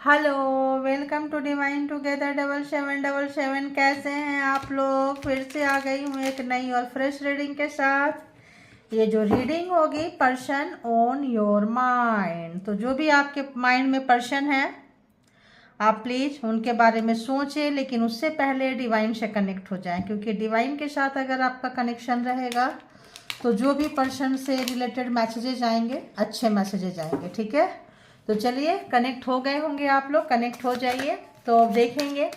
Hello, welcome to divine together 7777। कैसे हैं आप लोग? फिर से आ गई हूँ एक नई और फ्रेश रीडिंग के साथ। ये जो रीडिंग होगी पर्सन ऑन योर माइंड, तो जो भी आपके माइंड में पर्सन है आप प्लीज़ उनके बारे में सोचें, लेकिन उससे पहले डिवाइन से कनेक्ट हो जाएं, क्योंकि डिवाइन के साथ अगर आपका कनेक्शन रहेगा तो जो भी पर्सन से रिलेटेड मैसेजेज आएंगे अच्छे मैसेजेज आएंगे। ठीक है, तो चलिए कनेक्ट हो गए होंगे आप लोग, कनेक्ट हो जाइए। तो अब देखेंगे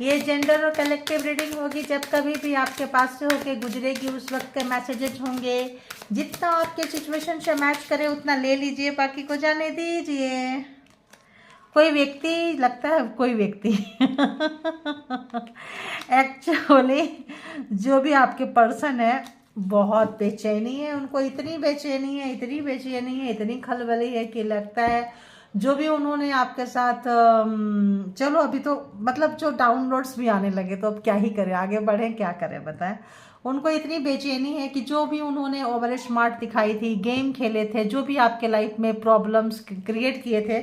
ये जेंडर और कलेक्टिव रीडिंग होगी। जब कभी भी आपके पास से होके गुजरेगी उस वक्त के मैसेजेज होंगे। जितना आपके सिचुएशन से मैच करे उतना ले लीजिए, बाकी को जाने दीजिए। कोई व्यक्ति लगता है, कोई व्यक्ति एक्चुअली जो भी आपके पर्सन है बहुत बेचैनी है, उनको इतनी बेचैनी है, इतनी बेचैनी है, इतनी खलबली है कि लगता है जो भी उन्होंने आपके साथ चलो अभी तो मतलब जो डाउनलोड्स भी आने लगे तो अब क्या ही करें, आगे बढ़ें, क्या करें बताएं। उनको इतनी बेचैनी है कि जो भी उन्होंने ओवर स्मार्ट दिखाई थी, गेम खेले थे, जो भी आपके लाइफ में प्रॉब्लम्स क्रिएट किए थे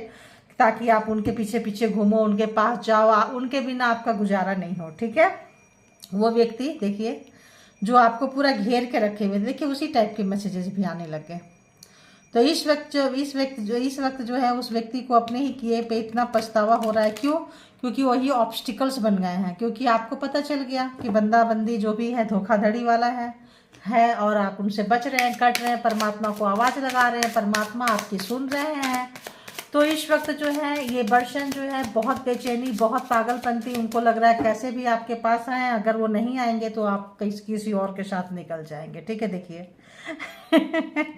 ताकि आप उनके पीछे पीछे घूमो, उनके पास जाओ, उनके बिना आपका गुजारा नहीं हो। ठीक है, वो व्यक्ति देखिए जो आपको पूरा घेर के रखे हुए, देखिए उसी टाइप के मैसेजेस भी आने लगे। तो इस वक्त जो है उस व्यक्ति को अपने ही किए पे इतना पछतावा हो रहा है। क्यों? क्योंकि वही ऑब्स्टिकल्स बन गए हैं, क्योंकि आपको पता चल गया कि बंदा बंदी जो भी है धोखाधड़ी वाला है और आप उनसे बच रहे हैं, कट रहे हैं, परमात्मा को आवाज़ लगा रहे हैं, परमात्मा आपकी सुन रहे हैं। तो इस वक्त जो है ये पर्सन जो है बहुत बेचैनी, बहुत पागलपंती, उनको लग रहा है कैसे भी आपके पास आए, अगर वो नहीं आएंगे तो आप किसी और के साथ निकल जाएंगे। ठीक है, देखिए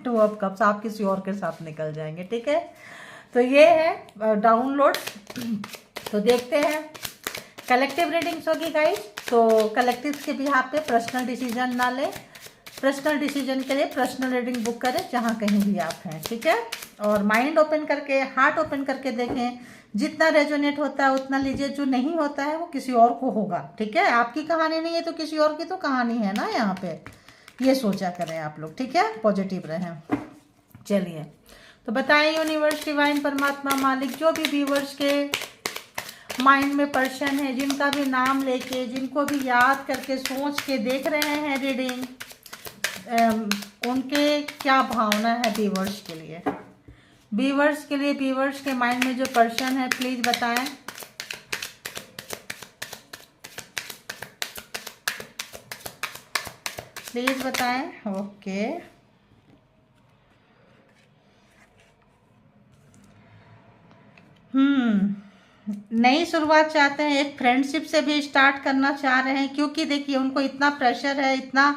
2 ऑफ कप्स, आप किसी और के साथ निकल जाएंगे। ठीक है, तो ये है डाउनलोड। तो देखते हैं कलेक्टिव रीडिंग्स होगी गाइस। तो कलेक्टिव के बिहाफ पे पर्सनल डिसीजन ना लें, पर्सनल डिसीजन के लिए पर्सनल रीडिंग बुक करें जहाँ कहीं भी आप हैं। ठीक है, और माइंड ओपन करके, हार्ट ओपन करके देखें, जितना रेजोनेट होता है उतना लीजिए, जो नहीं होता है वो किसी और को होगा। ठीक है, आपकी कहानी नहीं है तो किसी और की तो कहानी है ना यहाँ पे, ये सोचा करें आप लोग। ठीक है, पॉजिटिव रहें। चलिए तो बताएं यूनिवर्स, डिवाइन, परमात्मा, मालिक, जो भी व्यूवर्स के माइंड में पर्सन है, जिनका भी नाम लेके, जिनको भी याद करके सोच के देख रहे हैं रीडिंग, उनके क्या भावना है व्यूवर्स के लिए, व्यूवर्स के लिए, व्यूवर्स के माइंड में जो पर्सन है प्लीज बताएं। प्लीज बताएं। ओके, नई शुरुआत चाहते हैं, एक फ्रेंडशिप से भी स्टार्ट करना चाह रहे हैं, क्योंकि देखिए उनको इतना प्रेशर है, इतना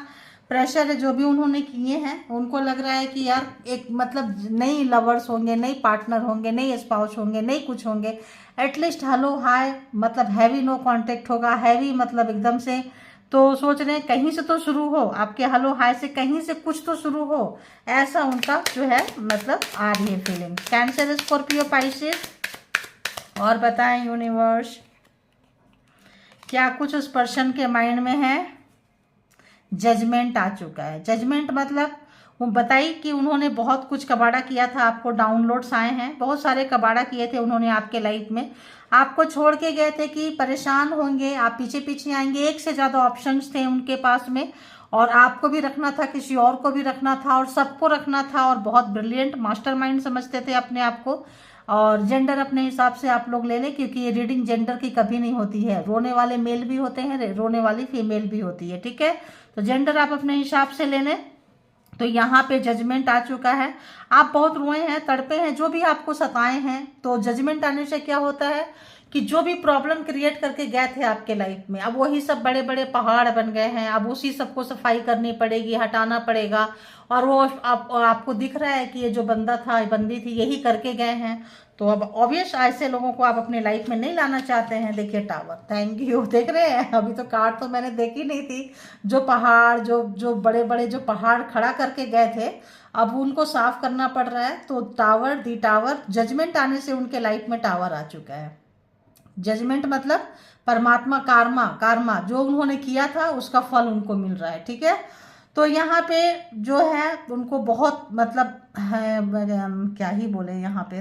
प्रेशर है जो भी उन्होंने किए हैं। उनको लग रहा है कि यार एक मतलब नई लवर्स होंगे, नई पार्टनर होंगे, नई स्पाउस होंगे, नई कुछ होंगे, एटलीस्ट हेलो हाय मतलब हैवी नो कांटेक्ट होगा, हैवी मतलब एकदम से। तो सोच रहे हैं कहीं से तो शुरू हो, आपके हेलो हाय से कहीं से कुछ तो शुरू हो, ऐसा उनका जो है मतलब आ रही है फीलिंग। कैंसर, स्कॉर्पियो, पाइसेस, और बताएं यूनिवर्स क्या कुछ उस पर्सन के माइंड में है। जजमेंट आ चुका है। जजमेंट मतलब वो बताइए कि उन्होंने बहुत कुछ कबाड़ा किया था, आपको डाउनलोड्स आए हैं, बहुत सारे कबाड़ा किए थे उन्होंने आपके लाइफ में, आपको छोड़ के गए थे कि परेशान होंगे, आप पीछे पीछे आएंगे। एक से ज़्यादा ऑप्शंस थे उनके पास में, और आपको भी रखना था, किसी और को भी रखना था, और सबको रखना था, और बहुत ब्रिलियंट मास्टरमाइंड समझते थे अपने आप को। और जेंडर अपने हिसाब से आप लोग ले लें, क्योंकि ये रीडिंग जेंडर की कभी नहीं होती है। रोने वाले मेल भी होते हैं, रोने वाली फीमेल भी होती है। ठीक है, तो जेंडर आप अपने हिसाब से ले लें। तो यहाँ पे जजमेंट आ चुका है, आप बहुत रोए हैं, तड़पे हैं, जो भी आपको सताए हैं। तो जजमेंट आने से क्या होता है कि जो भी प्रॉब्लम क्रिएट करके गए थे आपके लाइफ में, अब वही सब बड़े बड़े पहाड़ बन गए हैं। अब उसी सबको सफाई करनी पड़ेगी, हटाना पड़ेगा। और वो आपको दिख रहा है कि ये जो बंदा था, बंदी थी, यही करके गए हैं। तो अब ऑब्वियस ऐसे लोगों को आप अपने लाइफ में नहीं लाना चाहते हैं। देखिए टावर, थैंक यू, देख रहे हैं अभी तो कार्ड तो मैंने देखी नहीं थी। जो पहाड़, जो बड़े बड़े जो पहाड़ खड़ा करके गए थे, अब उनको साफ करना पड़ रहा है। तो टावर, दी टावर, जजमेंट आने से उनके लाइफ में टावर आ चुका है। जजमेंट मतलब परमात्मा, कार्मा, कार्मा जो उन्होंने किया था उसका फल उनको मिल रहा है। ठीक है, तो यहाँ पे जो है उनको बहुत मतलब है, क्या ही बोले यहाँ पे,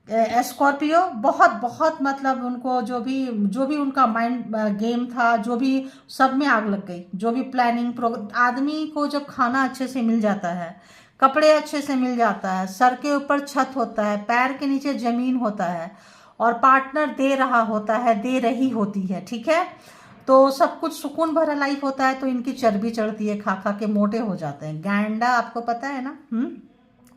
स्कॉर्पियो बहुत बहुत मतलब उनको जो भी उनका माइंड गेम था, जो भी सब में आग लग गई। जो भी प्लानिंग आदमी को जब खाना अच्छे से मिल जाता है, कपड़े अच्छे से मिल जाता है, सर के ऊपर छत होता है, पैर के नीचे जमीन होता है, और पार्टनर दे रहा होता है, दे रही होती है, ठीक है, तो सब कुछ सुकून भरा लाइफ होता है, तो इनकी चर्बी चढ़ती है, खा खा के मोटे हो जाते हैं। गैंडा आपको पता है ना,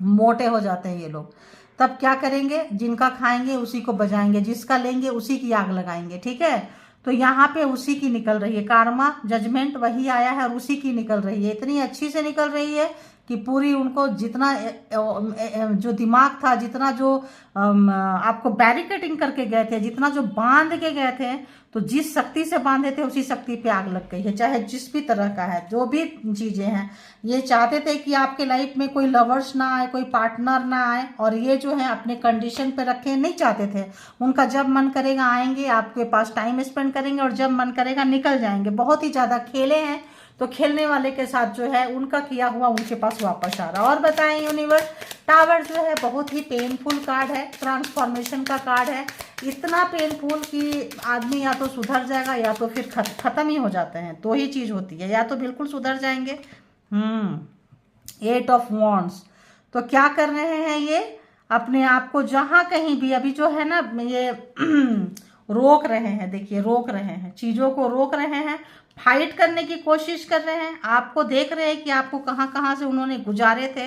मोटे हो जाते हैं ये लोग। तब क्या करेंगे, जिनका खाएंगे उसी को बजाएंगे, जिसका लेंगे उसी की आग लगाएंगे, ठीक है। तो यहाँ पे उसी की निकल रही है, कार्मा जजमेंट वही आया है और उसी की निकल रही है। इतनी अच्छी से निकल रही है कि पूरी उनको जितना जो दिमाग था, जितना जो आपको बैरिकेडिंग करके गए थे, जितना जो बांध के गए थे, तो जिस शक्ति से बांधे थे उसी शक्ति पे आग लग गई है। चाहे जिस भी तरह का है, जो भी चीजें हैं, ये चाहते थे कि आपके लाइफ में कोई लवर्स ना आए, कोई पार्टनर ना आए, और ये जो है अपने कंडीशन पे रखे नहीं चाहते थे। उनका जब मन करेगा आएंगे, आपके पास टाइम स्पेंड करेंगे, और जब मन करेगा निकल जाएंगे। बहुत ही ज्यादा खेले हैं, तो खेलने वाले के साथ जो है उनका किया हुआ उनके पास वापस आ रहा। और बताएं यूनिवर्स, टावर जो है बहुत ही पेनफुल कार्ड है, ट्रांसफॉर्मेशन का कार्ड है। इतना पेनफुल कि आदमी या तो सुधर जाएगा या तो फिर खत्म ही हो जाते हैं। दो ही चीज होती है, या तो बिल्कुल सुधर जाएंगे। 8 ऑफ वॉन्ड्स, तो क्या कर रहे हैं ये, अपने आप को जहां कहीं भी अभी जो है ना ये रोक रहे हैं। देखिए, रोक रहे हैं, चीजों को रोक रहे हैं, फाइट करने की कोशिश कर रहे हैं। आपको देख रहे हैं कि आपको कहाँ कहाँ से उन्होंने गुजारे थे,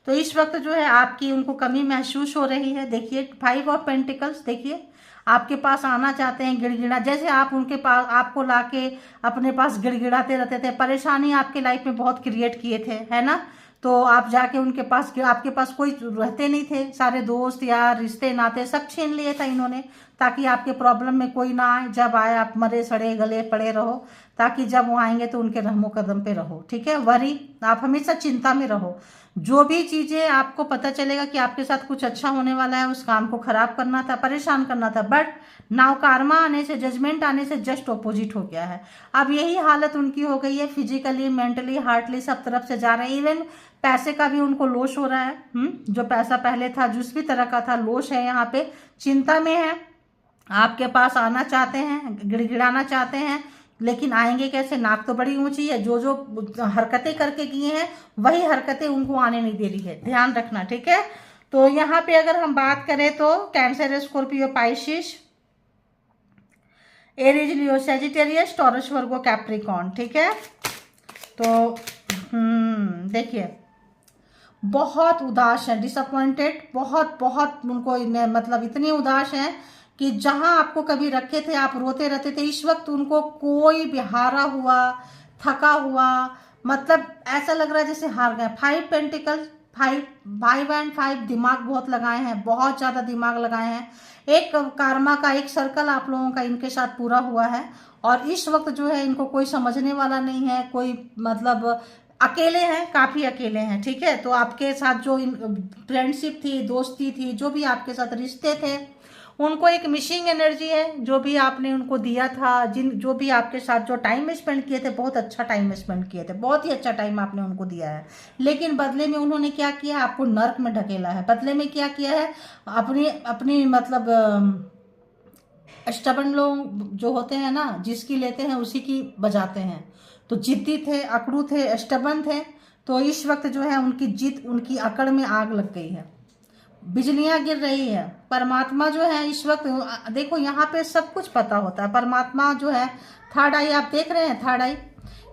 तो इस वक्त जो है आपकी उनको कमी महसूस हो रही है। देखिए 5 ऑफ पेंटिकल्स, देखिए आपके पास आना चाहते हैं गिड़गिड़ा, जैसे आप उनके पास, आपको लाके अपने पास गिड़गिड़ाते रहते थे, परेशानी आपके लाइफ में बहुत क्रिएट किए थे, है ना। तो आप जाके उनके पास, आपके पास कोई रहते नहीं थे, सारे दोस्त यार रिश्ते नाते सब छीन लिए था इन्होंने, ताकि आपके प्रॉब्लम में कोई ना आए। जब आए आप मरे सड़े गले पड़े रहो, ताकि जब वो आएंगे तो उनके रहमो कदम पे रहो, ठीक है। वरी, आप हमेशा चिंता में रहो। जो भी चीजें आपको पता चलेगा कि आपके साथ कुछ अच्छा होने वाला है, उस काम को खराब करना था, परेशान करना था, बट नाउ कार्मा आने से, जजमेंट आने से जस्ट ऑपोजिट हो गया है। अब यही हालत उनकी हो गई है, फिजिकली, मेंटली, हार्टली सब तरफ से जा रहे हैं। इवन पैसे का भी उनको लॉस हो रहा है। जो पैसा पहले था, जिस भी तरह का था, लॉस है। यहाँ पे चिंता में है, आपके पास आना चाहते हैं, गिड़गिड़ाना चाहते हैं, लेकिन आएंगे कैसे, नाक तो बड़ी ऊंची है। जो जो हरकतें करके किए हैं वही हरकतें उनको आने नहीं दे रही है, ध्यान रखना, ठीक है। तो यहाँ पे अगर हम बात करें तो कैंसर, स्कॉर्पियो, पाइसिस, एरीज, लियो, सेजिटेरियस, टॉरस, वर्गो, कैप्रिकॉर्न, ठीक है। तो देखिए बहुत उदास है, डिसअपॉइंटेड, बहुत बहुत उनको मतलब इतनी उदास है कि जहां आपको कभी रखे थे आप रोते रहते थे, इस वक्त उनको कोई भी हारा हुआ, थका हुआ, मतलब ऐसा लग रहा है जैसे हार गए। 5 पेंटिकल्स, 5 एंड 5, दिमाग बहुत लगाए हैं, बहुत ज्यादा दिमाग लगाए हैं। एक कार्मा का एक सर्कल आप लोगों का इनके साथ पूरा हुआ है, और इस वक्त जो है इनको कोई समझने वाला नहीं है, कोई मतलब अकेले हैं, काफी अकेले हैं, ठीक है। तो आपके साथ जो फ्रेंडशिप थी, दोस्ती थी, जो भी आपके साथ रिश्ते थे, उनको एक मिसिंग एनर्जी है। जो भी आपने उनको दिया था, जो भी आपके साथ जो टाइम स्पेंड किए थे, बहुत अच्छा टाइम स्पेंड किए थे, बहुत ही अच्छा टाइम आपने उनको दिया है, लेकिन बदले में उन्होंने क्या किया, आपको नर्क में ढकेला है। बदले में क्या किया है, अपनी अपनी मतलब स्टबन लोग जो होते हैं ना, जिसकी लेते हैं उसी की बजाते हैं। तो जिद्दी थे, अकड़ू थे, स्टबन थे, तो इस वक्त जो है उनकी जिद, उनकी अकड़ में आग लग गई है, बिजलियां गिर रही है। परमात्मा जो है इस वक्त, देखो यहाँ पे सब कुछ पता होता है। परमात्मा जो है, थर्ड आई आप देख रहे हैं, थर्ड आई,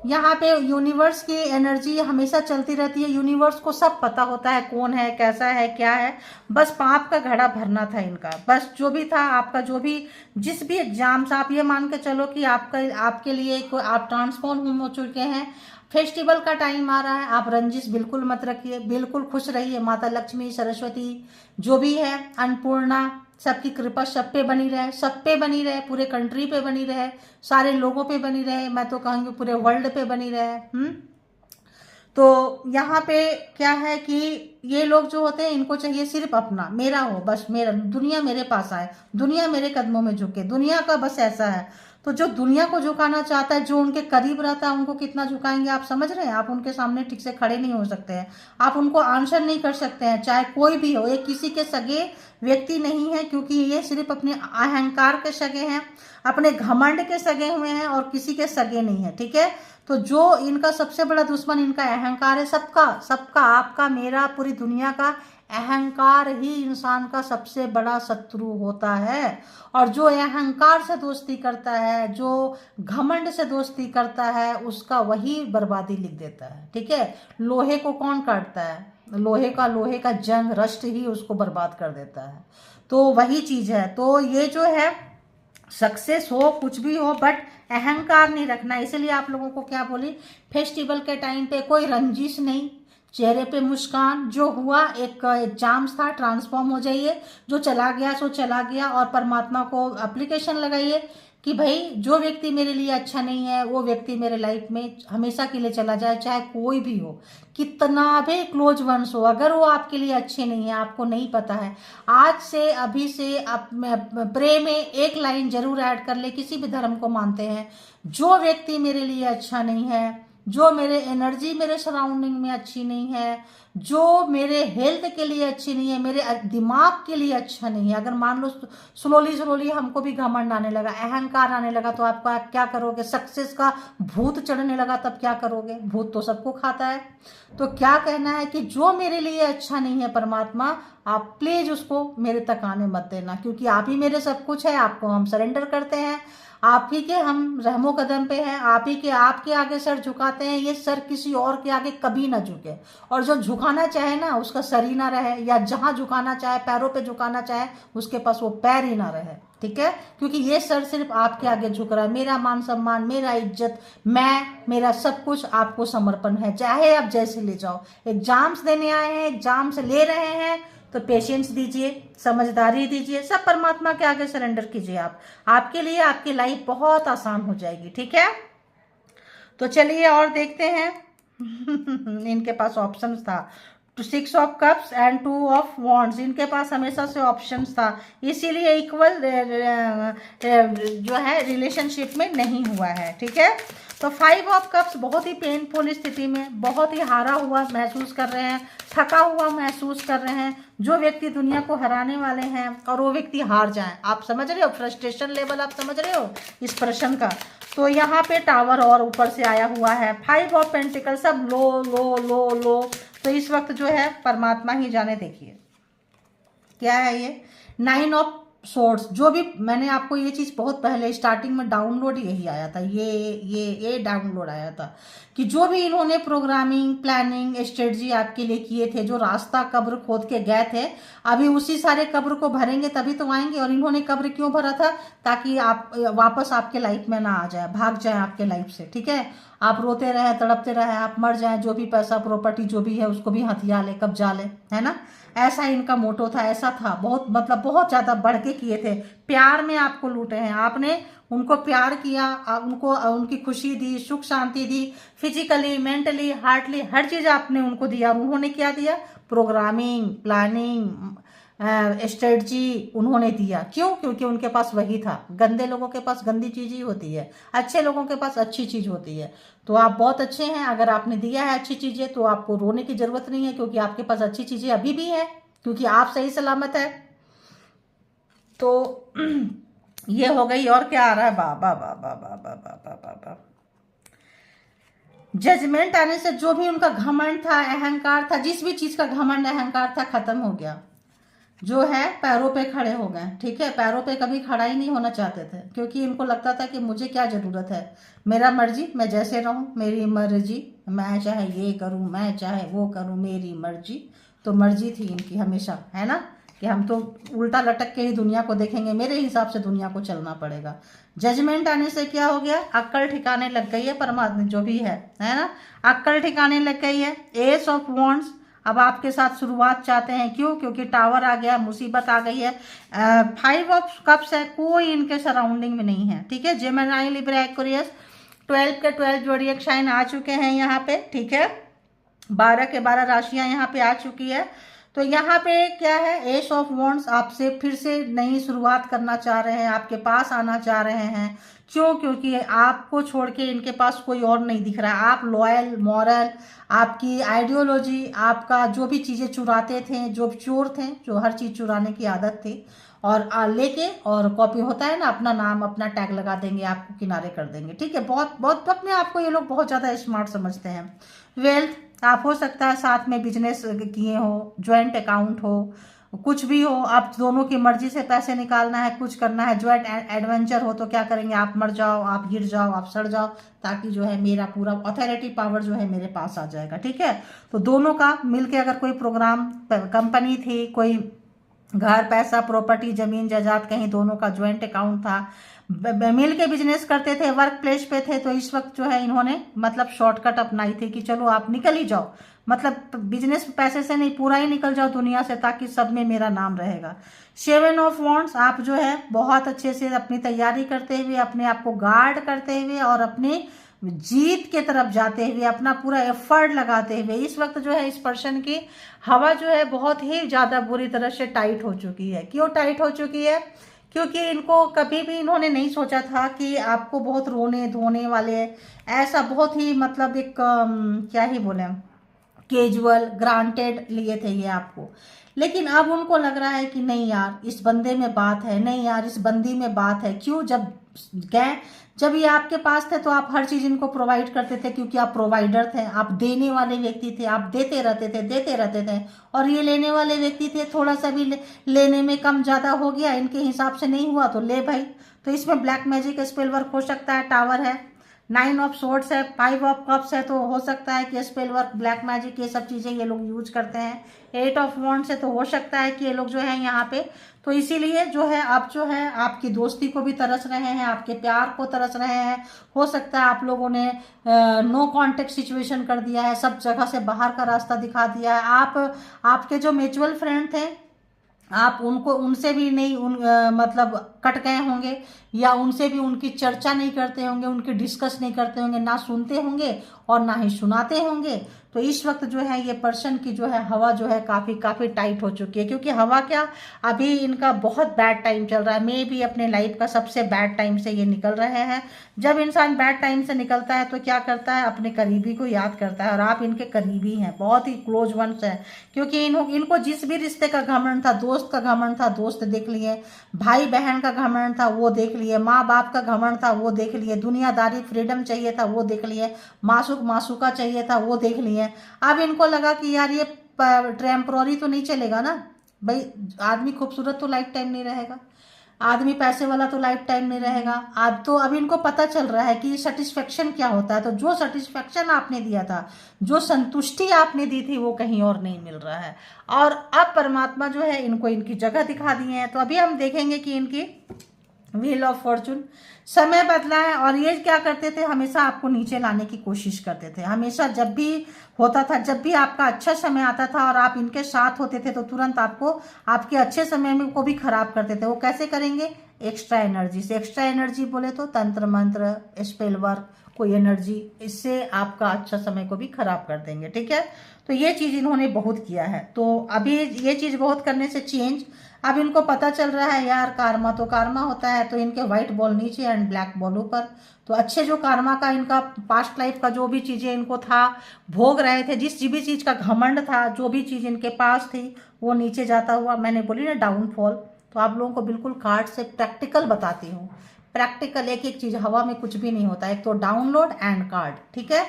यहाँ पे यूनिवर्स की एनर्जी हमेशा चलती रहती है। यूनिवर्स को सब पता होता है, कौन है, कैसा है, क्या है। बस पाप का घड़ा भरना था इनका, बस जो भी था आपका, जो भी जिस भी एग्जाम से, आप ये मान के चलो कि आपके लिए आप ट्रांसफॉर्म हो चुके हैं। फेस्टिवल का टाइम आ रहा है, आप रंजिश बिल्कुल मत रखिए, बिल्कुल खुश रहिए। माता लक्ष्मी, सरस्वती, जो भी है, अन्नपूर्णा, सबकी कृपा सब पे बनी रहे, सब पे बनी रहे, पूरे कंट्री पे बनी रहे, सारे लोगों पे बनी रहे, मैं तो कहूँगी पूरे वर्ल्ड पे बनी रहे। तो यहाँ पे क्या है कि ये लोग जो होते हैं, इनको चाहिए सिर्फ अपना, मेरा हो, बस मेरा, दुनिया मेरे पास आए, दुनिया मेरे कदमों में झुके, दुनिया का बस ऐसा है। तो जो दुनिया को झुकाना चाहता है, जो उनके करीब रहता है, उनको कितना झुकाएंगे आप समझ रहे हैं। आप उनके सामने ठीक से खड़े नहीं हो सकते हैं, आप उनको आंसर नहीं कर सकते हैं, चाहे कोई भी हो। ये किसी के सगे व्यक्ति नहीं है, क्योंकि ये सिर्फ अपने अहंकार के सगे हैं, अपने घमंड के सगे हुए हैं, और किसी के सगे नहीं है, ठीक है। तो जो इनका सबसे बड़ा दुश्मन इनका अहंकार है, सबका सबका, आपका, मेरा, पूरी दुनिया का अहंकार ही इंसान का सबसे बड़ा शत्रु होता है। और जो अहंकार से दोस्ती करता है, जो घमंड से दोस्ती करता है, उसका वही बर्बादी लिख देता है, ठीक है। लोहे को कौन काटता है, लोहे का जंग रस्ट ही उसको बर्बाद कर देता है। तो वही चीज है। तो ये जो है, सक्सेस हो कुछ भी हो, बट अहंकार नहीं रखना। इसलिए आप लोगों को क्या बोली, फेस्टिवल के टाइम पे कोई रंजिश नहीं, चेहरे पे मुस्कान, जो हुआ एक एग्जाम्स था, ट्रांसफॉर्म हो जाइए, जो चला गया सो चला गया, और परमात्मा को एप्लीकेशन लगाइए कि भाई जो व्यक्ति मेरे लिए अच्छा नहीं है, वो व्यक्ति मेरे लाइफ में हमेशा के लिए चला जाए, चाहे कोई भी हो, कितना भी क्लोज वंस हो, अगर वो आपके लिए अच्छे नहीं है, आपको नहीं पता है, आज से अभी से आप प्रे में एक लाइन जरूर ऐड कर ले, किसी भी धर्म को मानते हैं, जो व्यक्ति मेरे लिए अच्छा नहीं है, जो मेरे एनर्जी मेरे सराउंडिंग में अच्छी नहीं है, जो मेरे हेल्थ के लिए अच्छी नहीं है, मेरे दिमाग के लिए अच्छा नहीं है, अगर मान लो स्लोली स्लोली हमको भी घमंड आने लगा, अहंकार आने लगा, तो आपका क्या करोगे, सक्सेस का भूत चढ़ने लगा, तब क्या करोगे। भूत तो सबको खाता है। तो क्या कहना है कि जो मेरे लिए अच्छा नहीं है परमात्मा, आप प्लीज उसको मेरे तक आने मत देना, क्योंकि आप ही मेरे सब कुछ है। आपको हम सरेंडर करते हैं, आप ही के हम रहमो कदम पे हैं, आप ही के, आपके आगे सर झुकाते हैं। ये सर किसी और के आगे कभी ना झुके, और जो झुकाना चाहे ना, उसका सर ही ना रहे, या जहां झुकाना चाहे, पैरों पे झुकाना चाहे, उसके पास वो पैर ही ना रहे, ठीक है। क्योंकि ये सर सिर्फ आपके आगे झुक रहा है। मेरा मान सम्मान, मेरा इज्जत, मेरा सब कुछ आपको समर्पण है, चाहे आप जैसे ले जाओ। एग्जाम्स देने आए हैं, एग्जाम्स ले रहे हैं, तो पेशेंस दीजिए, समझदारी दीजिए, सब परमात्मा के आगे सरेंडर कीजिए। आप, आपके लिए आपकी लाइफ बहुत आसान हो जाएगी, ठीक है। तो चलिए और देखते हैं। इनके पास ऑप्शंस था, 6 of cups and 2 of wands, इनके पास हमेशा से ऑप्शंस था, इसीलिए इक्वल जो है रिलेशनशिप में नहीं हुआ है, ठीक है। तो 5 ऑफ कप्स बहुत ही पेनफुल स्थिति में, बहुत ही हारा हुआ महसूस कर रहे हैं, थका हुआ महसूस कर रहे हैं। जो व्यक्ति दुनिया को हराने वाले हैं और वो व्यक्ति हार जाए, आप समझ रहे हो फ्रस्ट्रेशन लेवल, आप समझ रहे हो इस प्रश्न का। तो यहाँ पे टावर और ऊपर से आया हुआ है, 5 ऑफ पेंटिकल, सब लो लो लो लो। तो इस वक्त जो है परमात्मा ही जाने। देखिए क्या है ये, 9 ऑफ सोर्स। जो भी मैंने आपको ये चीज़ बहुत पहले स्टार्टिंग में डाउनलोड यही आया था, ये डाउनलोड आया था कि जो भी इन्होंने प्रोग्रामिंग, प्लानिंग, स्ट्रेटजी आपके लिए किए थे, जो रास्ता कब्र खोद के गए थे, अभी उसी सारे कब्र को भरेंगे तभी तो आएंगे। और इन्होंने कब्र क्यों भरा था, ताकि आप वापस आपके लाइफ में ना आ जाए, भाग जाए आपके लाइफ से, ठीक है। आप रोते रहे, तड़पते रहे, आप मर जाए, जो भी पैसा प्रॉपर्टी जो भी है उसको भी हथिया ले, कब्जा ले, है ना। ऐसा इनका मोटो था, ऐसा था। बहुत मतलब बहुत ज़्यादा बढ़ के किए थे। प्यार में आपको लूटे हैं, आपने उनको प्यार किया, उनको उनकी खुशी दी, सुख शांति दी, फिजिकली, मेंटली, हार्टली, हर चीज़ आपने उनको दिया। और उन्होंने क्या दिया, प्रोग्रामिंग, प्लानिंग, स्ट्रेटजी उन्होंने दिया। क्यों, क्योंकि उनके पास वही था। गंदे लोगों के पास गंदी चीज़ ही होती है, अच्छे लोगों के पास अच्छी चीज़ होती है। तो आप बहुत अच्छे हैं, अगर आपने दिया है अच्छी चीज़ें तो आपको रोने की ज़रूरत नहीं है, क्योंकि आपके पास अच्छी चीज़ें अभी भी हैं, क्योंकि आप सही सलामत है। तो ये हो गई। और क्या आ रहा है, बाबा बाबा बाबा बाबा बाबा, जजमेंट आने से जो भी उनका घमंड था, अहंकार था, जिस भी चीज़ का घमंड अहंकार था, खत्म हो गया। जो है पैरों पे खड़े हो गए, ठीक है। पैरों पे कभी खड़ा ही नहीं होना चाहते थे, क्योंकि इनको लगता था कि मुझे क्या ज़रूरत है, मेरा मर्जी, मैं जैसे रहूं, मेरी मर्जी, मैं चाहे ये करूं, मैं चाहे वो करूं, मेरी मर्जी। तो मर्जी थी इनकी हमेशा, है ना, कि हम तो उल्टा लटक के ही दुनिया को देखेंगे, मेरे हिसाब से दुनिया को चलना पड़ेगा। जजमेंट आने से क्या हो गया, अक्ल ठिकाने लग गई है, परमात्मा जो भी है ना, अक्ल ठिकाने लग गई है। एस ऑफ वॉन्ड्स, अब आपके साथ शुरुआत चाहते हैं, क्यों, क्योंकि टावर आ गया, मुसीबत आ गई है। 5 ऑफ कप्स है, कोई इनके सराउंडिंग में नहीं है, ठीक है। जेमिनी, लिब्रा, एक्वेरियस, 12 के 12 जोडिएक साइन आ चुके हैं यहाँ पे, ठीक है। 12 के 12 राशियां यहाँ पे आ चुकी है। तो यहाँ पे क्या है, एस ऑफ वॉन्ड्स आपसे फिर से नई शुरुआत करना चाह रहे हैं, आपके पास आना चाह रहे हैं। क्यों? क्योंकि आपको छोड़ के इनके पास कोई और नहीं दिख रहा है। आप लॉयल, मॉरल, आपकी आइडियोलॉजी, आपका जो भी चीज़ें चुराते थे, जो चोर थे, जो हर चीज़ चुराने की आदत थी, और लेके और कॉपी होता है ना, अपना नाम अपना टैग लगा देंगे, आपको किनारे कर देंगे। ठीक है, बहुत बहुत अपने आप को ये लोग बहुत ज़्यादा स्मार्ट समझते हैं। वेल्थ, आप हो सकता है साथ में बिजनेस किए हो, ज्वाइंट अकाउंट हो, कुछ भी हो, आप दोनों की मर्जी से पैसे निकालना है, कुछ करना है, ज्वाइंट एडवेंचर हो तो क्या करेंगे, आप मर जाओ, आप गिर जाओ, आप सड़ जाओ, ताकि जो है मेरा पूरा अथॉरिटी पावर जो है मेरे पास आ जाएगा। ठीक है, तो दोनों का मिलके अगर कोई प्रोग्राम, कंपनी थी, कोई घर, पैसा, प्रॉपर्टी, जमीन जायदाद, कहीं दोनों का ज्वाइंट अकाउंट था, मिल के बिजनेस करते थे, वर्क प्लेस पे थे, तो इस वक्त जो है इन्होंने मतलब शॉर्टकट अपनाई थी कि चलो आप निकल ही जाओ, मतलब बिजनेस पैसे से नहीं, पूरा ही निकल जाओ दुनिया से, ताकि सब में मेरा नाम रहेगा। 7 ऑफ वॉन्ड्स, आप जो है बहुत अच्छे से अपनी तैयारी करते हुए, अपने आप को गार्ड करते हुए और अपने जीत के तरफ जाते हुए, अपना पूरा एफर्ट लगाते हुए, इस वक्त जो है इस पर्सन की हवा जो है बहुत ही ज़्यादा बुरी तरह से टाइट हो चुकी है। क्यों टाइट हो चुकी है? क्योंकि इनको कभी भी इन्होंने नहीं सोचा था कि आपको बहुत रोने धोने वाले, ऐसा बहुत ही मतलब एक क्या ही बोले, कैजुअल ग्रांटेड लिए थे ये आपको। लेकिन अब उनको लग रहा है कि नहीं यार, इस बंदे में बात है, नहीं यार इस बंदी में बात है। क्यों? जब ये आपके पास थे तो आप हर चीज इनको प्रोवाइड करते थे, क्योंकि आप प्रोवाइडर थे, आप देने वाले व्यक्ति थे, आप देते रहते थे। और ये लेने वाले व्यक्ति थे, थोड़ा सा भी लेने में कम ज्यादा हो गया, इनके हिसाब से नहीं हुआ तो ले भाई। तो इसमें ब्लैक मैजिक स्पेल वर्क हो सकता है, टावर है, 9 ऑफ सोर्ड्स है, 5 ऑफ कप्स है, तो हो सकता है कि स्पेल वर्क, ब्लैक मैजिक, ये सब चीज़ें ये लोग यूज करते हैं। 8 ऑफ वॉन्ड्स है, तो हो सकता है कि ये लोग जो है यहाँ पे, तो इसीलिए जो है आप जो है आपकी दोस्ती को भी तरस रहे हैं, आपके प्यार को तरस रहे हैं। हो सकता है आप लोगों ने नो कांटेक्ट सिचुएशन कर दिया है, सब जगह से बाहर का रास्ता दिखा दिया है। आपके जो म्यूचुअल फ्रेंड थे, आप उनको उनसे भी नहीं मतलब कट गए होंगे, या उनसे भी उनकी चर्चा नहीं करते होंगे, उनकी डिस्कस नहीं करते होंगे, ना सुनते होंगे और ना ही सुनाते होंगे। तो इस वक्त जो है ये पर्सन की जो है हवा जो है काफ़ी टाइट हो चुकी है। क्योंकि हवा क्या, अभी इनका बहुत बैड टाइम चल रहा है, मे भी अपने लाइफ का सबसे बैड टाइम से ये निकल रहे हैं। जब इंसान बैड टाइम से निकलता है तो क्या करता है, अपने करीबी को याद करता है, और आप इनके करीबी हैं, बहुत ही क्लोज वंस हैं। क्योंकि इनको जिस भी रिश्ते का घमंड था, दोस्त का घमंड था, दोस्त देख लिए, भाई बहन का घमंड था वो देख लिए, माँ बाप का घमंड था वो देख लिए, दुनियादारी फ्रीडम चाहिए था वो देख लिए, मासूका चाहिए था वो देख लिए। अब इनको लगा कि यार ये टेम्पररी तो नहीं चलेगा ना भाई, आदमी खूबसूरत तो लाइफ टाइम नहीं रहेगा, आदमी पैसे वाला तो लाइफ टाइम नहीं रहेगा। अब इनको पता चल रहा है कि सेटिस्फेक्शन क्या होता है। तो जो सेटिस्फेक्शन आपने दिया था, जो संतुष्टि आपने दी थी, वो कहीं और नहीं मिल रहा है। और अब परमात्मा जो है इनको इनकी जगह दिखा दी है। तो अभी हम देखेंगे कि इनकी व्हील ऑफ फॉर्चून, समय बदला है, और ये क्या करते थे, हमेशा आपको नीचे लाने की कोशिश करते थे। हमेशा जब भी होता था, जब भी आपका अच्छा समय आता था और आप इनके साथ होते थे, तो तुरंत आपको आपके अच्छे समय में को भी खराब करते थे। वो कैसे करेंगे? एक्स्ट्रा एनर्जी से। एक्स्ट्रा एनर्जी बोले तो तंत्र मंत्र, स्पेल वर्क, कोई एनर्जी, इससे आपका अच्छा समय को भी खराब कर देंगे। ठीक है, तो ये चीज इन्होंने बहुत किया है। तो अभी ये चीज बहुत करने से चेंज, अब इनको पता चल रहा है यार कारमा तो कारमा होता है। तो इनके व्हाइट बॉल नीचे एंड ब्लैक बॉल ऊपर। तो अच्छे जो कारमा का इनका पास्ट लाइफ का जो भी चीजें इनको था, भोग रहे थे, जिस भी चीज का घमंड था, जो भी चीज इनके पास थी, वो नीचे जाता हुआ, मैंने बोली ना डाउनफॉल। तो आप लोगों को बिल्कुल कार्ड से प्रैक्टिकल बताती हूँ, प्रैक्टिकल एक एक चीज, हवा में कुछ भी नहीं होता। एक तो डाउनलोड एंड कार्ड। ठीक है,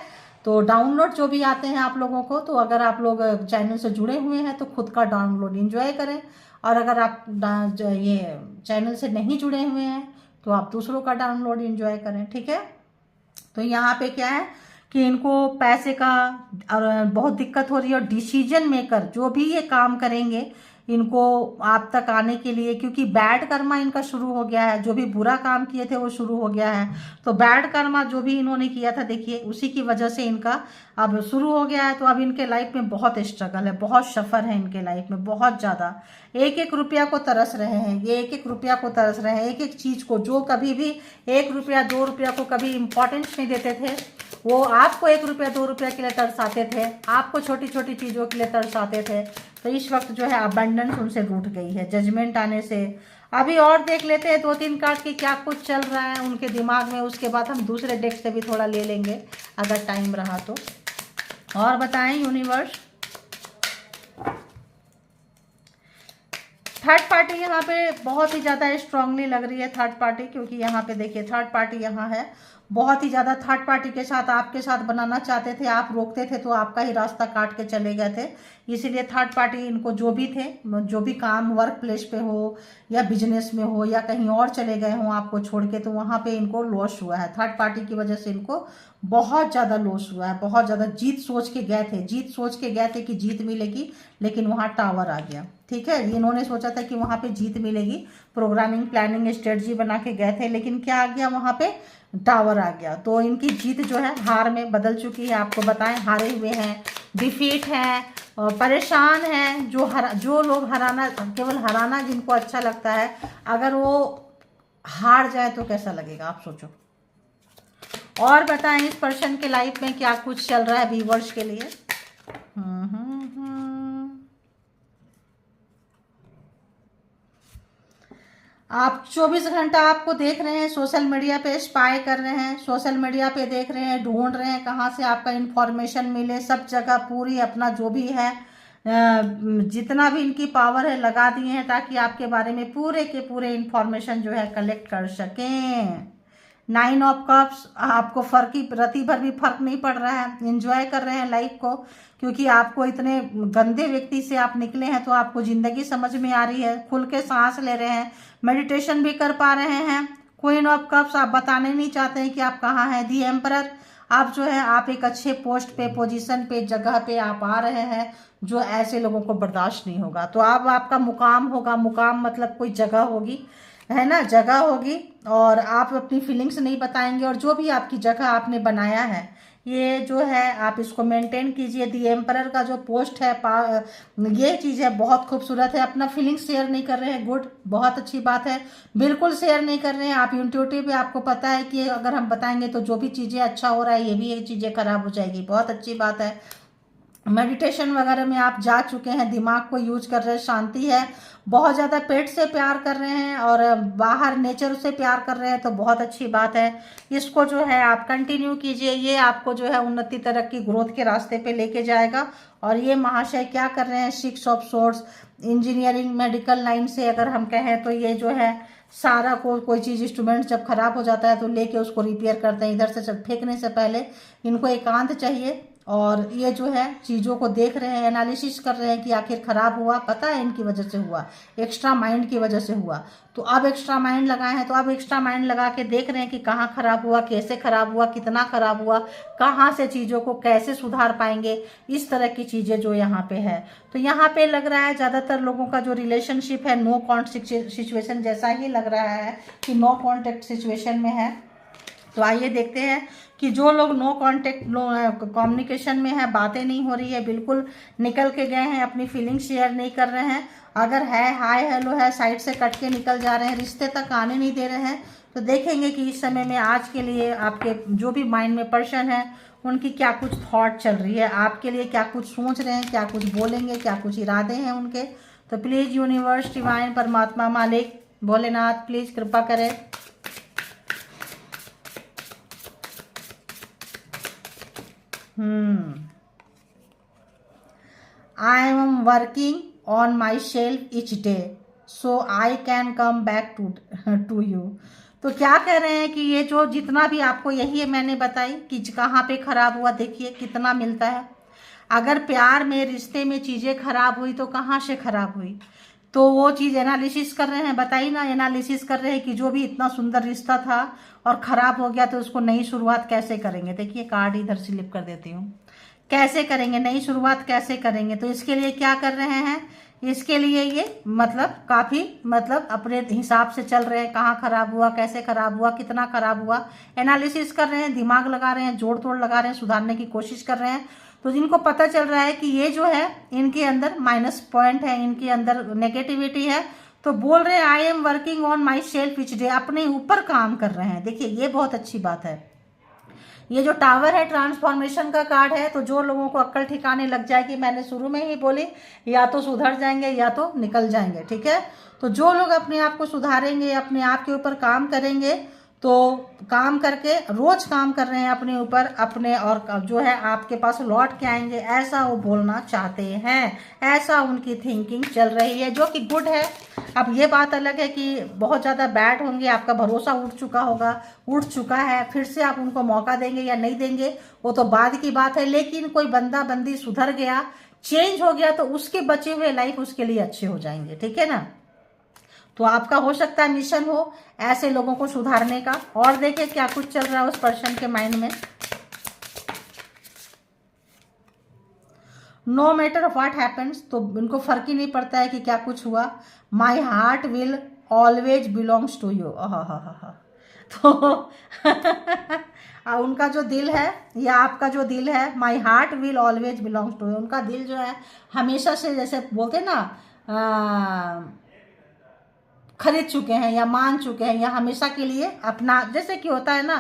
तो डाउनलोड जो भी आते हैं आप लोगों को, तो अगर आप लोग चैनल से जुड़े हुए हैं तो खुद का डाउनलोड एंजॉय करें, और अगर आप ये चैनल से नहीं जुड़े हुए हैं तो आप दूसरों का डाउनलोड एंजॉय करें। ठीक है, तो यहाँ पे क्या है कि इनको पैसे का और बहुत दिक्कत हो रही है, और डिसीजन मेकर जो भी ये काम करेंगे इनको आप तक आने के लिए, क्योंकि बैड कर्मा इनका शुरू हो गया है, जो भी बुरा काम किए थे वो शुरू हो गया है। तो बैड कर्मा जो भी इन्होंने किया था, देखिए उसी की वजह से इनका अब शुरू हो गया है। तो अब इनके लाइफ में बहुत स्ट्रगल है, बहुत सफ़र है इनके लाइफ में, बहुत ज़्यादा। एक एक रुपया को तरस रहे हैं ये, एक एक रुपया को तरस रहे हैं, एक एक चीज़ को, जो कभी भी 1 रुपया 2 रुपया को कभी इम्पोर्टेंस नहीं देते थे, वो आपको 1 रुपया 2 रुपया के लिए तरसाते थे, आपको छोटी छोटी चीज़ों के लिए तरसाते थे। तो इस वक्त जो है अबंडेंस उनसे रूठ गई है जजमेंट आने से। अभी और देख लेते हैं 2-3 कार्ड की क्या कुछ चल रहा है उनके दिमाग में, उसके बाद हम दूसरे डेक से भी थोड़ा ले लेंगे अगर टाइम रहा तो। और बताएं यूनिवर्स। थर्ड पार्टी यहाँ पे बहुत ही ज़्यादा स्ट्रांगली लग रही है थर्ड पार्टी, क्योंकि यहाँ पे देखिए थर्ड पार्टी यहाँ है, बहुत ही ज़्यादा थर्ड पार्टी के साथ आपके साथ बनाना चाहते थे, आप रोकते थे तो आपका ही रास्ता काट के चले गए थे। इसीलिए थर्ड पार्टी इनको जो भी थे, जो भी काम वर्क प्लेस पे हो या बिजनेस में हो या कहीं और चले गए हों आपको छोड़ के, तो वहाँ पे इनको लॉस हुआ है। थर्ड पार्टी की वजह से इनको बहुत ज़्यादा लॉस हुआ है, बहुत ज़्यादा। जीत सोच के गए थे, जीत सोच के गए थे कि जीत मिलेगी, लेकिन वहाँ टावर आ गया। ठीक है, इन्होंने सोचा था कि वहाँ पे जीत मिलेगी, प्रोग्रामिंग प्लानिंग स्ट्रेटजी बना के गए थे, लेकिन क्या आ गया वहाँ पे, टावर आ गया। तो इनकी जीत जो है हार में बदल चुकी है। आपको बताएं, हारे हुए हैं, डिफीट हैं, परेशान हैं। जो लोग हराना, केवल हराना जिनको अच्छा लगता है, अगर वो हार जाए तो कैसा लगेगा आप सोचो। और बताएं इस पर्सन के लाइफ में क्या कुछ चल रहा है व्यूअर्स के लिए। आप 24 घंटा आपको देख रहे हैं, सोशल मीडिया पे स्पाई कर रहे हैं, सोशल मीडिया पे देख रहे हैं, ढूंढ रहे हैं कहाँ से आपका इन्फॉर्मेशन मिले। सब जगह पूरी अपना जो भी है जितना भी इनकी पावर है लगा दिए हैं, ताकि आपके बारे में पूरे के पूरे इन्फॉर्मेशन जो है कलेक्ट कर सकें। 9 ऑफ कप्स, आपको रति भर भी फर्क नहीं पड़ रहा है, एंजॉय कर रहे हैं लाइफ को, क्योंकि आपको इतने गंदे व्यक्ति से आप निकले हैं तो आपको ज़िंदगी समझ में आ रही है, खुल के सांस ले रहे हैं, मेडिटेशन भी कर पा रहे हैं। क्वीन ऑफ कप्स, आप बताने नहीं चाहते हैं कि आप कहाँ हैं। दी एम्परर, आप जो है आप एक अच्छे पोस्ट पे, पोजीशन पे, जगह पे आप आ रहे हैं, जो ऐसे लोगों को बर्दाश्त नहीं होगा। तो अब आपका मुकाम होगा, मुकाम मतलब कोई जगह होगी, है ना, जगह होगी, और आप अपनी फीलिंग्स नहीं बताएंगे। और जो भी आपकी जगह आपने बनाया है, ये जो है आप इसको मेंटेन कीजिए। दी एम्परर का जो पोस्ट है, ये चीज़ है बहुत खूबसूरत है। अपना फीलिंग्स शेयर नहीं कर रहे हैं, गुड, बहुत अच्छी बात है। बिल्कुल शेयर नहीं कर रहे हैं आप, इंट्यूटिव है, आपको पता है कि अगर हम बताएंगे तो जो भी चीज़ें अच्छा हो रहा है, ये भी ये चीज़ें खराब हो जाएगी, बहुत अच्छी बात है। मेडिटेशन वगैरह में आप जा चुके हैं, दिमाग को यूज कर रहे हैं, शांति है, बहुत ज़्यादा पेट से प्यार कर रहे हैं और बाहर नेचर से प्यार कर रहे हैं, तो बहुत अच्छी बात है। इसको जो है आप कंटिन्यू कीजिए, ये आपको जो है उन्नति, तरक्की, ग्रोथ के रास्ते पे लेके जाएगा। और ये महाशय क्या कर रहे हैं, 6 of swords, engineering medical line से अगर हम कहें तो ये जो है सारा कोई चीज़, इंस्ट्रूमेंट जब खराब हो जाता है तो लेके उसको रिपेयर करते हैं। इधर से जब फेंकने से पहले इनको एकांत चाहिए, और ये जो है चीज़ों को देख रहे हैं, एनालिसिस कर रहे हैं कि आखिर ख़राब हुआ, पता है इनकी वजह से हुआ, एक्स्ट्रा माइंड की वजह से हुआ। तो अब एक्स्ट्रा माइंड लगाए हैं, तो अब एक्स्ट्रा माइंड लगा के देख रहे हैं कि कहाँ ख़राब हुआ, कैसे ख़राब हुआ, कितना ख़राब हुआ, कहाँ से चीज़ों को कैसे सुधार पाएंगे, इस तरह की चीज़ें जो यहाँ पे है। तो यहाँ पे लग रहा है ज़्यादातर लोगों का जो रिलेशनशिप है नो कॉन्टेक्ट सिचुएशन जैसा ही लग रहा है, कि नो कॉन्टेक्ट सिचुएशन में है। तो आइए देखते हैं कि जो लोग नो कांटेक्ट, नो कम्युनिकेशन में है, बातें नहीं हो रही है, बिल्कुल निकल के गए हैं, अपनी फीलिंग शेयर नहीं कर रहे हैं, अगर है हाय हेलो है, साइड से कट के निकल जा रहे हैं, रिश्ते तक आने नहीं दे रहे हैं, तो देखेंगे कि इस समय में आज के लिए आपके जो भी माइंड में पर्सन है उनकी क्या कुछ थॉट चल रही है, आपके लिए क्या कुछ सोच रहे हैं, क्या कुछ बोलेंगे, क्या कुछ इरादे हैं उनके। तो प्लीज़ यूनिवर्स, डिवाइन, परमात्मा, मालिक, भोलेनाथ, प्लीज़ कृपा करें। I am working on myself each day, so I can come back to you। तो क्या कह रहे हैं कि ये जो जितना भी आपको, यही है मैंने बताई कि कहाँ पे खराब हुआ, देखिए कितना मिलता है। अगर प्यार में, रिश्ते में चीज़ें खराब हुई तो कहाँ से खराब हुई, तो वो चीज़ एनालिसिस कर रहे हैं, बताइए ना, एनालिसिस कर रहे हैं कि जो भी इतना सुंदर रिश्ता था और ख़राब हो गया, तो उसको नई शुरुआत कैसे करेंगे। देखिए कार्ड इधर स्लिप कर देती हूँ, कैसे करेंगे, नई शुरुआत कैसे करेंगे। तो इसके लिए क्या कर रहे हैं, इसके लिए ये मतलब काफ़ी मतलब अपने हिसाब से चल रहे हैं, कहाँ ख़राब हुआ, कैसे ख़राब हुआ, कितना ख़राब हुआ, एनालिसिस कर रहे हैं, दिमाग लगा रहे हैं, जोड़ तोड़ लगा रहे हैं, सुधारने की कोशिश कर रहे हैं। तो जिनको पता चल रहा है कि ये जो है इनके अंदर माइनस पॉइंट है, इनके अंदर नेगेटिविटी है, तो बोल रहे हैं I am working on my self each day, अपने ऊपर काम कर रहे हैं। देखिए ये बहुत अच्छी बात है, ये जो टावर है ट्रांसफॉर्मेशन का कार्ड है, तो जो लोगों को अक्ल ठिकाने लग जाएगी, मैंने शुरू में ही बोली, या तो सुधर जाएंगे या तो निकल जाएंगे, ठीक है। तो जो लोग अपने आप को सुधारेंगे, अपने आप के ऊपर काम करेंगे, तो काम करके रोज काम कर रहे हैं अपने ऊपर, अपने और जो है आपके पास लौट के आएंगे, ऐसा वो बोलना चाहते हैं, ऐसा उनकी थिंकिंग चल रही है, जो कि गुड है। अब ये बात अलग है कि बहुत ज़्यादा बैड होंगे, आपका भरोसा उठ चुका होगा, उठ चुका है, फिर से आप उनको मौका देंगे या नहीं देंगे वो तो बाद की बात है। लेकिन कोई बंदा बंदी सुधर गया, चेंज हो गया, तो उसके बचे हुए लाइफ उसके लिए अच्छे हो जाएंगे, ठीक है ना। तो आपका हो सकता है मिशन हो ऐसे लोगों को सुधारने का। और देखिए क्या कुछ चल रहा है उस पर्सन के माइंड में। नो मैटर व्हाट हैपन्स, तो उनको फर्क ही नहीं पड़ता है कि क्या कुछ हुआ। My heart will always belongs to you. हा तो उनका जो दिल है या आपका जो दिल है, my heart will always belongs to you, उनका दिल जो है हमेशा से, जैसे बोलते ना, खरीद चुके हैं या मान चुके हैं या हमेशा के लिए अपना, जैसे कि होता है ना,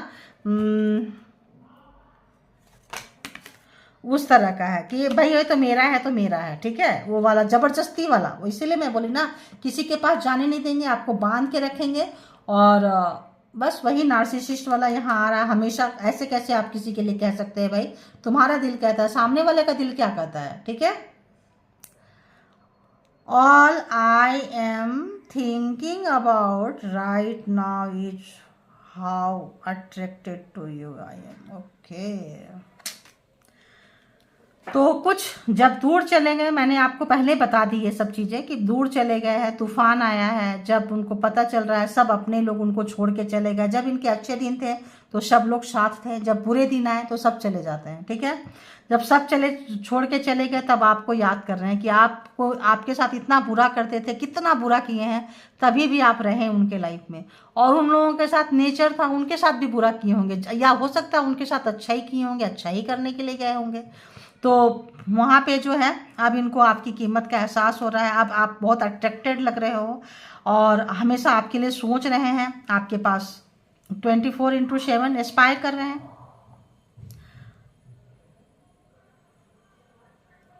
उस तरह का है कि भाई ये तो मेरा है तो मेरा है, ठीक है, वो वाला जबरदस्ती वाला। वो इसीलिए मैं बोली ना, किसी के पास जाने नहीं देंगे, आपको बांध के रखेंगे। और बस वही नार्सिसिस्ट वाला यहाँ आ रहा है हमेशा। ऐसे कैसे आप किसी के लिए कह सकते हैं भाई तुम्हारा दिल कहता है, सामने वाले का दिल क्या कहता है, ठीक है। All I am thinking about right now is how attracted to you I am. Okay. तो कुछ जब दूर चले गए, मैंने आपको पहले बता दी ये सब चीज़ें कि दूर चले गए हैं, तूफान आया है, जब उनको पता चल रहा है सब अपने लोग उनको छोड़ के चले गए। जब इनके अच्छे दिन थे तो सब लोग साथ थे, जब बुरे दिन आए तो सब चले जाते हैं, ठीक है। जब सब छोड़ के चले गए तब आपको याद कर रहे हैं कि आपको आपके साथ इतना बुरा करते थे, कितना बुरा किए हैं, तभी भी आप रहे उनके लाइफ में। और उन लोगों के साथ नेचर था, उनके साथ भी बुरा किए होंगे, या हो सकता है उनके साथ अच्छा ही किए होंगे, अच्छा ही करने के लिए गए होंगे। तो वहाँ पे जो है अब इनको आपकी कीमत का एहसास हो रहा है। अब आप बहुत अट्रैक्टेड लग रहे हो और हमेशा आपके लिए सोच रहे हैं, आपके पास 24/7 एस्पायर कर रहे हैं।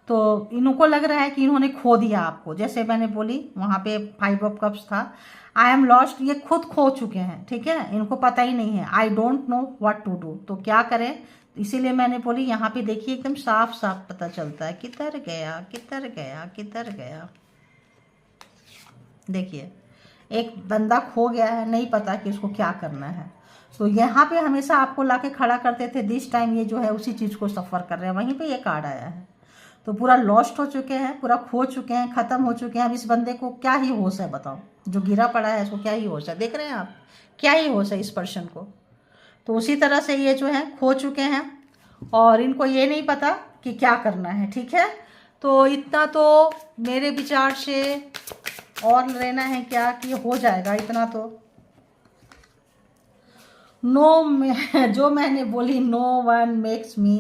तो इनको लग रहा है कि इन्होंने खो दिया आपको, जैसे मैंने बोली वहाँ पे 5 ऑफ कप्स था, आई एम लॉस्ट, ये खुद खो चुके हैं, ठीक है, इनको पता ही नहीं है, I don't know what to do, तो क्या करें। इसीलिए मैंने बोली यहाँ पे देखिए एकदम साफ साफ पता चलता है किधर गया किधर गया किधर गया। देखिए एक बंदा खो गया है, नहीं पता कि उसको क्या करना है, तो यहाँ पे हमेशा आपको लाके खड़ा करते थे, दिस टाइम ये जो है उसी चीज़ को सफ़र कर रहे हैं, वहीं पे ये कार्ड आया है। तो पूरा लॉस्ट हो चुके हैं, पूरा खो चुके हैं, ख़त्म हो चुके हैं। अब इस बंदे को क्या ही होश है बताओ, जो गिरा पड़ा है इसको क्या ही होश है, देख रहे हैं आप, क्या ही होश है इस पर्सन को। तो उसी तरह से ये जो है खो चुके हैं और इनको ये नहीं पता कि क्या करना है, ठीक है। तो इतना तो मेरे विचार से और लेना है क्या कि हो जाएगा इतना तो। जो मैंने बोली, no one makes me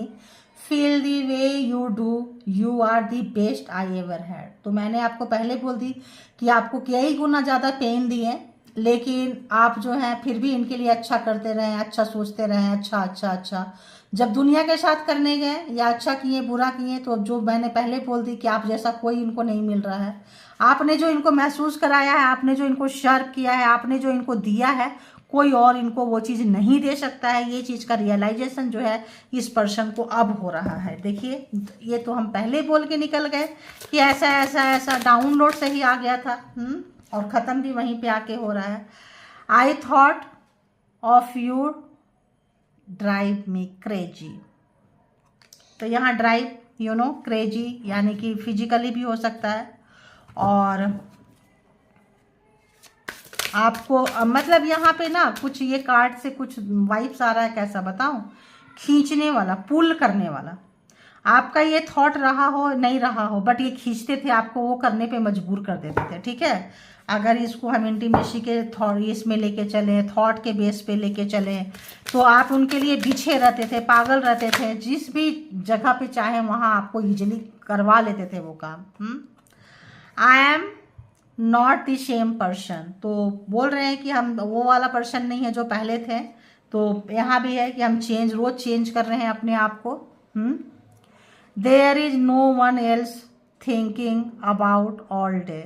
feel the way you do, you are the best I ever had. तो मैंने आपको पहले बोल दी कि आपको कई गुना ज़्यादा पेन दिए, लेकिन आप जो है फिर भी इनके लिए अच्छा करते रहें, अच्छा सोचते रहें, अच्छा अच्छा अच्छा। जब दुनिया के साथ करने गए या अच्छा किए बुरा किए, तो जो मैंने पहले बोल दी कि आप जैसा कोई इनको नहीं मिल रहा है। आपने जो इनको महसूस कराया है, आपने जो इनको शर्प किया है, आपने जो इनको दिया है, कोई और इनको वो चीज़ नहीं दे सकता है। ये चीज़ का रियलाइजेशन जो है इस पर्सन को अब हो रहा है। देखिए ये तो हम पहले बोल के निकल गए कि ऐसा ऐसा ऐसा, डाउनलोड से ही आ गया था, और ख़त्म भी वहीं पे आके हो रहा है। I thought of you drive me crazy. तो यहाँ ड्राइव क्रेजी यानी कि फिजिकली भी हो सकता है, और आपको मतलब यहाँ पे ना कुछ ये कार्ड से कुछ वाइब्स आ रहा है, कैसा बताऊँ, खींचने वाला, पुल करने वाला। आपका ये थॉट रहा हो नहीं रहा हो, बट ये खींचते थे आपको, वो करने पे मजबूर कर देते थे, ठीक है। अगर इसको हम इंटीमेसी के थॉट इसमें लेके चले, थॉट के बेस पे लेके चले, तो आप उनके लिए पीछे रहते थे, पागल रहते थे, जिस भी जगह पे चाहे वहाँ आपको इजीली करवा लेते थे वो काम। I am not the same person, तो बोल रहे हैं कि हम वो वाला पर्सन नहीं है जो पहले थे। तो यहाँ भी है कि हम रोज चेंज कर रहे हैं अपने आप को। There is no one else thinking about all day.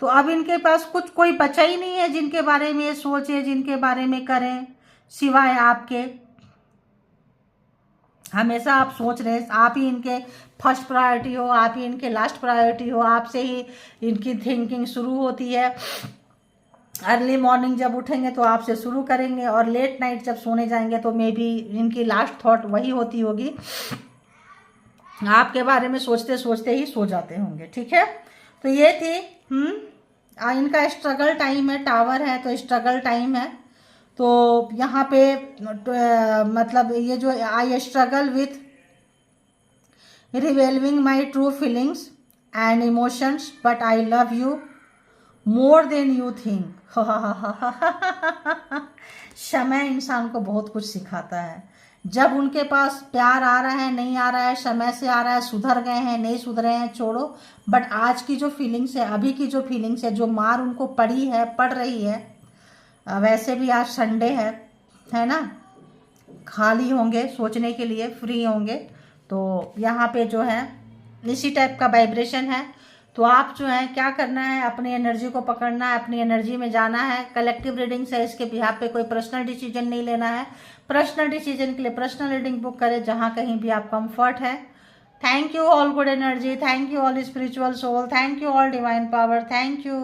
तो अब इनके पास कुछ कोई बचा ही नहीं है जिनके बारे में ये सोचे, जिनके बारे में करें, सिवाय आपके। हमेशा आप सोच रहे हैं, आप ही इनके फर्स्ट प्रायोरिटी हो, आप ही इनके लास्ट प्रायोरिटी हो, आपसे ही इनकी थिंकिंग शुरू होती है। अर्ली मॉर्निंग जब उठेंगे तो आपसे शुरू करेंगे, और लेट नाइट जब सोने जाएंगे तो मे बी इनकी लास्ट थॉट वही होती होगी, आपके बारे में सोचते सोचते ही सो जाते होंगे। ठीक है, तो ये थी इनका स्ट्रगल टाइम है। टावर है तो स्ट्रगल टाइम है। तो यहाँ पे मतलब ये जो I struggle with revealing my true feelings and emotions but I love you more than you think. समय इंसान को बहुत कुछ सिखाता है। जब उनके पास प्यार आ रहा है, नहीं आ रहा है, समय से आ रहा है, सुधर गए हैं, नहीं सुधरे हैं, छोड़ो। बट आज की जो फीलिंग्स है, अभी की जो फीलिंग्स है, जो मार उनको पड़ रही है, वैसे भी आज संडे है ना, खाली होंगे, सोचने के लिए फ्री होंगे। तो यहाँ पे जो है इसी टाइप का वाइब्रेशन है। तो आप जो है क्या करना है, अपनी एनर्जी को पकड़ना है, अपनी एनर्जी में जाना है। कलेक्टिव रीडिंग्स है, इसके बिहाफ पे कोई पर्सनल डिसीजन नहीं लेना है। पर्सनल डिसीजन के लिए पर्सनल रीडिंग बुक करें, जहाँ कहीं भी आप कंफर्ट है। Thank you all good energy, thank you all spiritual soul, thank you all divine power, thank you.